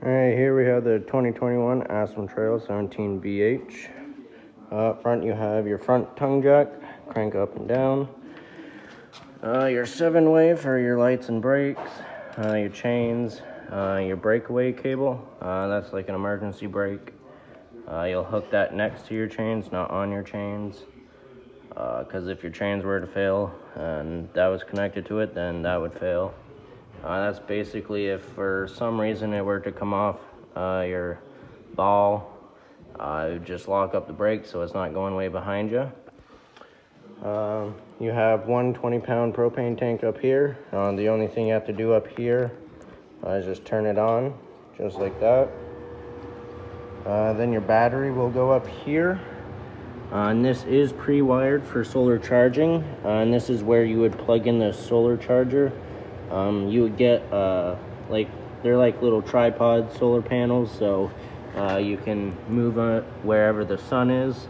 Alright, here we have the 2021 ASPEN TRAIL 17BH. Up front you have your front tongue jack, crank up and down. Your 7-way for your lights and brakes, your chains, your breakaway cable, that's like an emergency brake. You'll hook that next to your chains, not on your chains, because if your chains were to fail and that was connected to it, then that would fail. That's basically if for some reason it were to come off your ball, just lock up the brakes so it's not going way behind you. You have one 20-pound propane tank up here. The only thing you have to do up here is just turn it on, just like that. Then your battery will go up here. And this is pre-wired for solar charging. And this is where you would plug in the solar charger. You would get they're like little tripod solar panels, so you can move it wherever the sun is.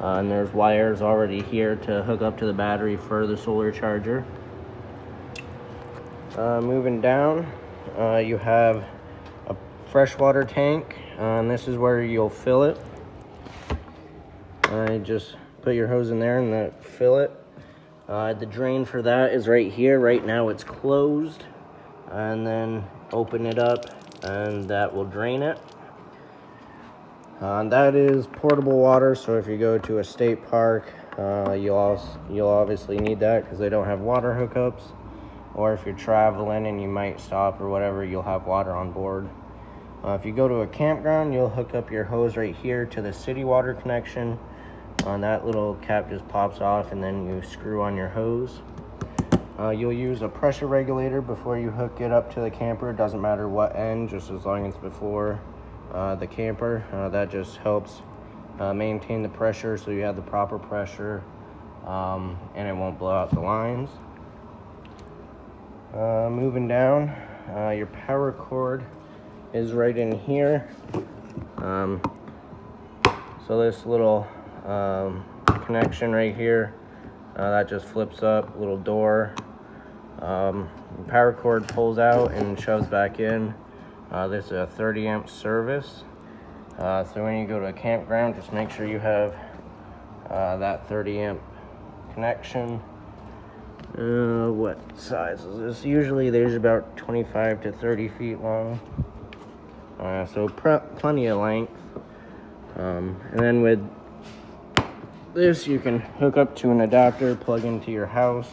And there's wires already here to hook up to the battery for the solar charger. Moving down, you have a freshwater tank, and this is where you'll fill it. Just put your hose in there and fill it. The drain for that is right here. Right now it's closed, and then open it up and that will drain it. That is portable water, so if you go to a state park, you'll obviously need that because they don't have water hookups. Or if you're traveling and you might stop or whatever, you'll have water on board. If you go to a campground, you'll hook up your hose right here to the city water connection. That little cap just pops off and then you screw on your hose. You'll use a pressure regulator before you hook it up to the camper. It doesn't matter what end, just as long as it's before the camper. That just helps maintain the pressure so you have the proper pressure and it won't blow out the lines. Moving down, your power cord is right in here. So this little connection right here, that just flips up, little door. Power cord pulls out and shoves back in. This is a 30 amp service. So when you go to a campground, just make sure you have that 30 amp connection. What size is this? Usually there's about 25 to 30 feet long. So plenty of length. And then with this, you can hook up to an adapter, plug into your house,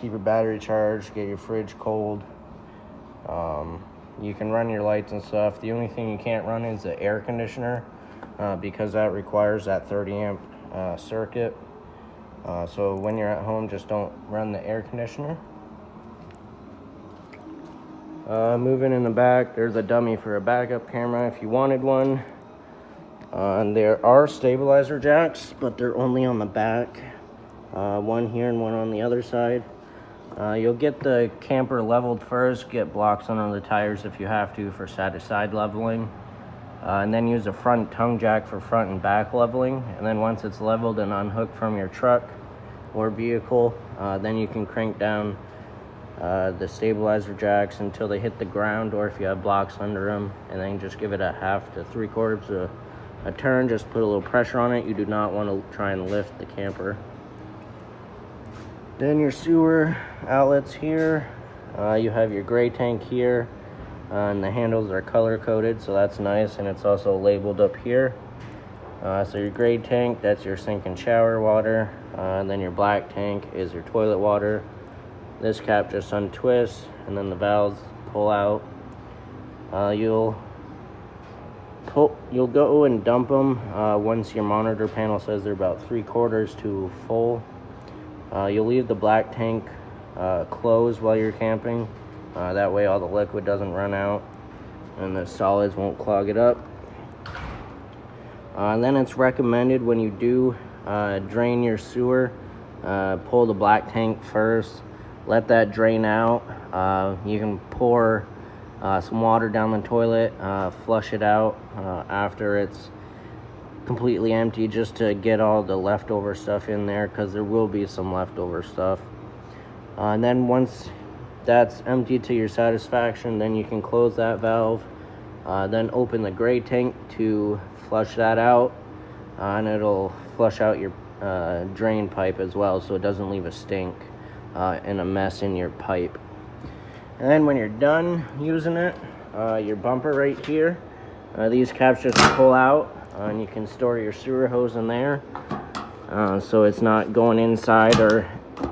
keep your battery charged, get your fridge cold. You can run your lights and stuff. The only thing you can't run is the air conditioner because that requires that 30 amp circuit. So when you're at home, just don't run the air conditioner. Moving in the back, there's a dummy for a backup camera if you wanted one. And there are stabilizer jacks, but they're only on the back. One here and one on the other side. You'll get the camper leveled first, get blocks under the tires if you have to for side-to-side leveling. And then use a front tongue jack for front and back leveling. And then once it's leveled and unhooked from your truck or vehicle, then you can crank down the stabilizer jacks until they hit the ground, or if you have blocks under them, and then just give it a 1/2 to 3/4 a turn. Just put a little pressure on it. You do not want to try and lift the camper. Then your sewer outlets here. You have your gray tank here, and the handles are color coded, so that's nice, and it's also labeled up here. So your gray tank, that's your sink and shower water, and then your black tank is your toilet water. This cap just untwists, and then the valves pull out. You'll go and dump them once your monitor panel says they're about 3/4 to full. You'll leave the black tank closed while you're camping. That way all the liquid doesn't run out and the solids won't clog it up. And then it's recommended when you do drain your sewer, pull the black tank first, let that drain out. You can pour some water down the toilet, flush it out after it's completely empty, just to get all the leftover stuff in there, because there will be some leftover stuff. And then once that's empty to your satisfaction, then you can close that valve Then open the gray tank to flush that out, and it'll flush out your drain pipe as well, so it doesn't leave a stink and a mess in your pipe. And then when you're done using it, your bumper right here, these caps just pull out, and you can store your sewer hose in there, so it's not going inside or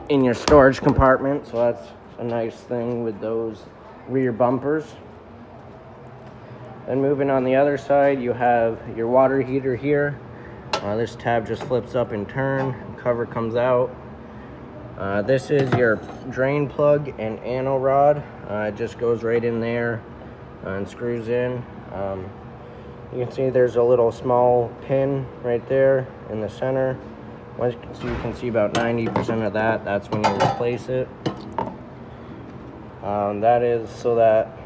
in your storage compartment. So that's a nice thing with those rear bumpers. Then moving on the other side, you have your water heater here. This tab just flips up and turn, cover comes out. This is your drain plug and anno rod. It just goes right in there and screws in. You can see there's a little small pin right there in the center. Once you can see about 90% of that, that's when you replace it. That is so that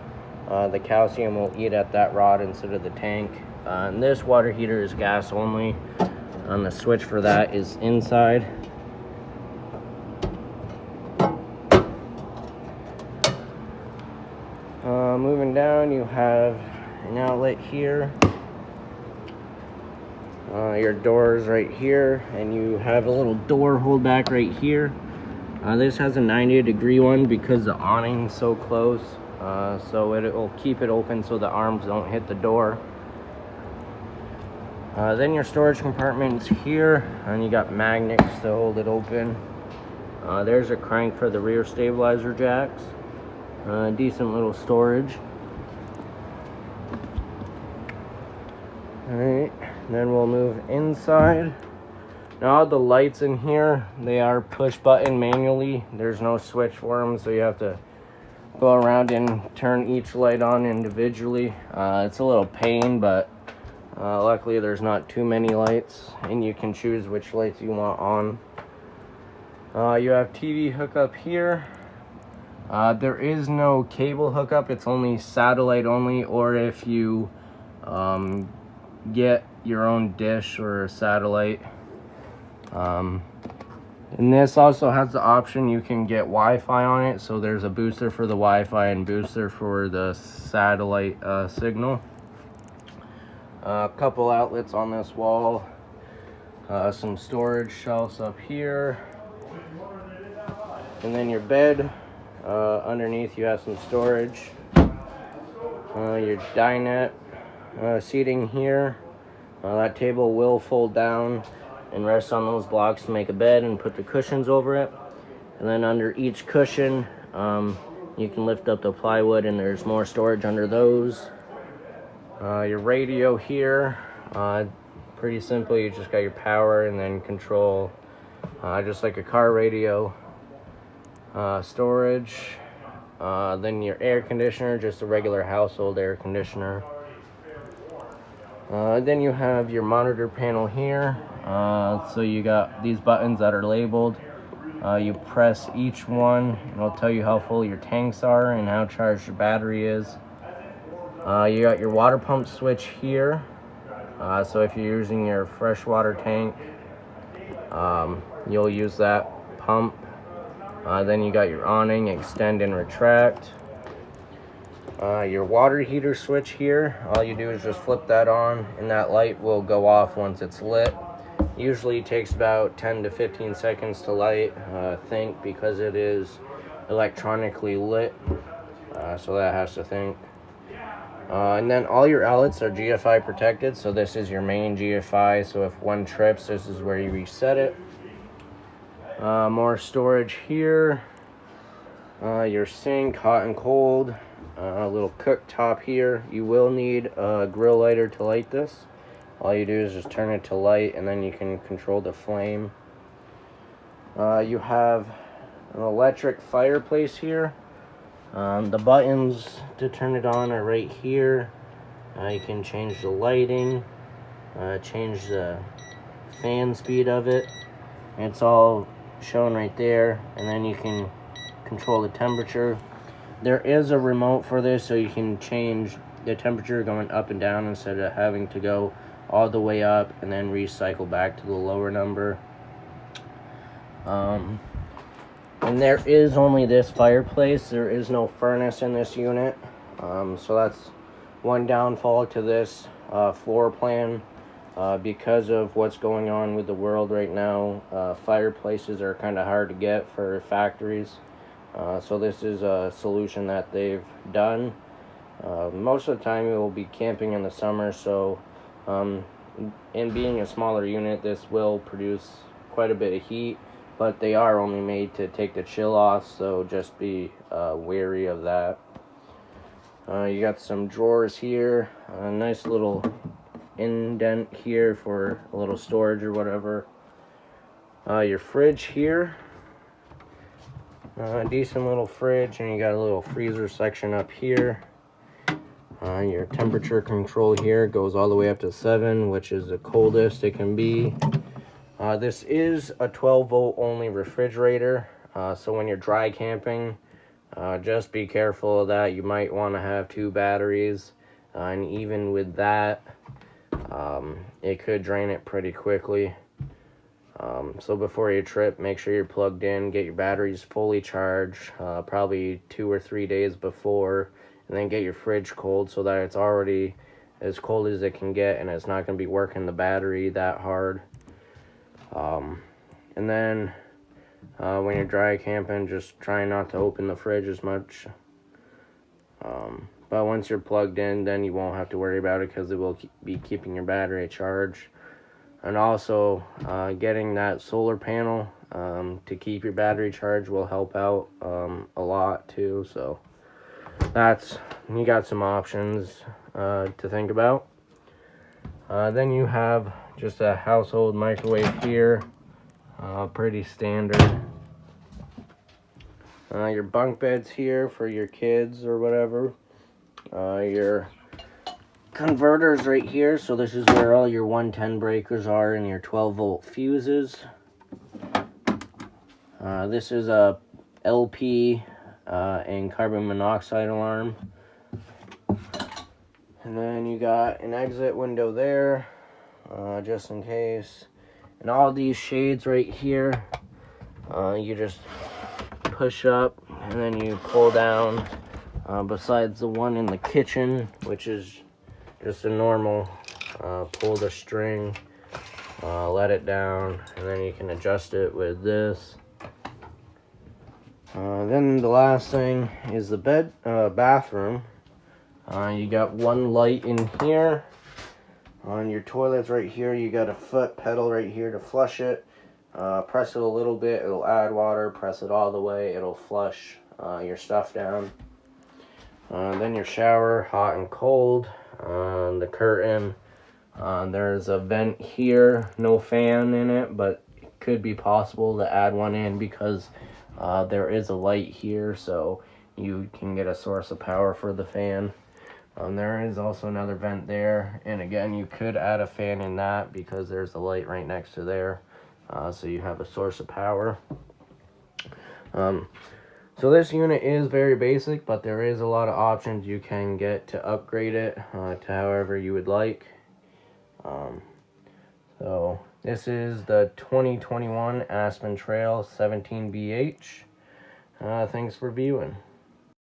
the calcium will eat at that rod instead of the tank. And this water heater is gas only, and the switch for that is inside. Moving down, you have an outlet here, your doors right here, and you have a little door hold back right here. This has a 90-degree one because the awning's so close, so it will keep it open so the arms don't hit the door. Then your storage compartment's here, and you got magnets to hold it open. There's a crank for the rear stabilizer jacks. Decent little storage. Alright, then we'll move inside. Now the lights in here, they are push button manually. There's no switch for them, so you have to go around and turn each light on individually. It's a little pain, but luckily there's not too many lights, and you can choose which lights you want on. You have TV hookup here. There is no cable hookup, it's only satellite only, or if you get your own dish or a satellite. And this also has the option you can get Wi-Fi on it, so there's a booster for the Wi-Fi and booster for the satellite signal. A couple outlets on this wall, some storage shelves up here, and then your bed. Underneath you have some storage. Your dinette seating here. That table will fold down and rest on those blocks to make a bed and put the cushions over it. And then under each cushion, you can lift up the plywood, and there's more storage under those. Your radio here, pretty simple. You just got your power and then control, just like a car radio. Storage, then your air conditioner, just a regular household air conditioner. Then you have your monitor panel here. So you got these buttons that are labeled. You press each one, and it'll tell you how full your tanks are and how charged your battery is. You got your water pump switch here. So if you're using your freshwater tank, you'll use that pump. Then you got your awning, extend and retract. Your water heater switch here, all you do is just flip that on, and that light will go off once it's lit. Usually it takes about 10 to 15 seconds to light, think, because it is electronically lit, so that has to think. And then all your outlets are GFI protected, so this is your main GFI, so if one trips, this is where you reset it. More storage here. Your sink, hot and cold. A little cooktop here. You will need a grill lighter to light this. All you do is just turn it to light, and then you can control the flame. You have an electric fireplace here. The buttons to turn it on are right here. You can change the lighting, change the fan speed of it. It's all shown right there, and then you can control the temperature. There is a remote for this, so you can change the temperature going up and down instead of having to go all the way up and then recycle back to the lower number. And there is only this fireplace. There is no furnace in this unit, so that's one downfall to this floor plan, because of what's going on with the world right now, fireplaces are kind of hard to get for factories. So this is a solution that they've done. Most of the time you will be camping in the summer, so in being a smaller unit, this will produce quite a bit of heat, but they are only made to take the chill off, so just be wary of that. You got some drawers here, a nice little indent here for a little storage or whatever. Your fridge here, decent little fridge, and you got a little freezer section up here. Your temperature control here goes all the way up to 7, which is the coldest it can be. This is a 12-volt only refrigerator, so when you're dry camping, just be careful of that. You might want to have 2 batteries, and even with that, it could drain it pretty quickly. So before you trip, make sure you're plugged in, get your batteries fully charged, probably 2 or 3 days before, and then get your fridge cold so that it's already as cold as it can get and it's not going to be working the battery that hard. And then when you're dry camping, just try not to open the fridge as much. But once you're plugged in, then you won't have to worry about it because it will be keeping your battery charged. And also, getting that solar panel to keep your battery charged will help out a lot too. So you got some options to think about. Then you have just a household microwave here, pretty standard. Your bunk beds here for your kids or whatever. Your converters right here, so this is where all your 110 breakers are and your 12-volt fuses. This is a LP and carbon monoxide alarm. And then you got an exit window there, just in case. And all these shades right here, you just push up and then you pull down, besides the one in the kitchen, which is just a normal pull the string, let it down, and then you can adjust it with this. Then the last thing is the bathroom. You got one light in here. On your toilets right here, you got a foot pedal right here to flush it. Press it a little bit, it'll add water. Press it all the way, it'll flush your stuff down. Then your shower, hot and cold. The curtain, there's a vent here, no fan in it, but it could be possible to add one in because there is a light here, so you can get a source of power for the fan. There is also another vent there, and again, you could add a fan in that because there's a light right next to there, so you have a source of power. So this unit is very basic, but there is a lot of options you can get to upgrade it to however you would like. So this is the 2021 Aspen Trail 17BH. Thanks for viewing.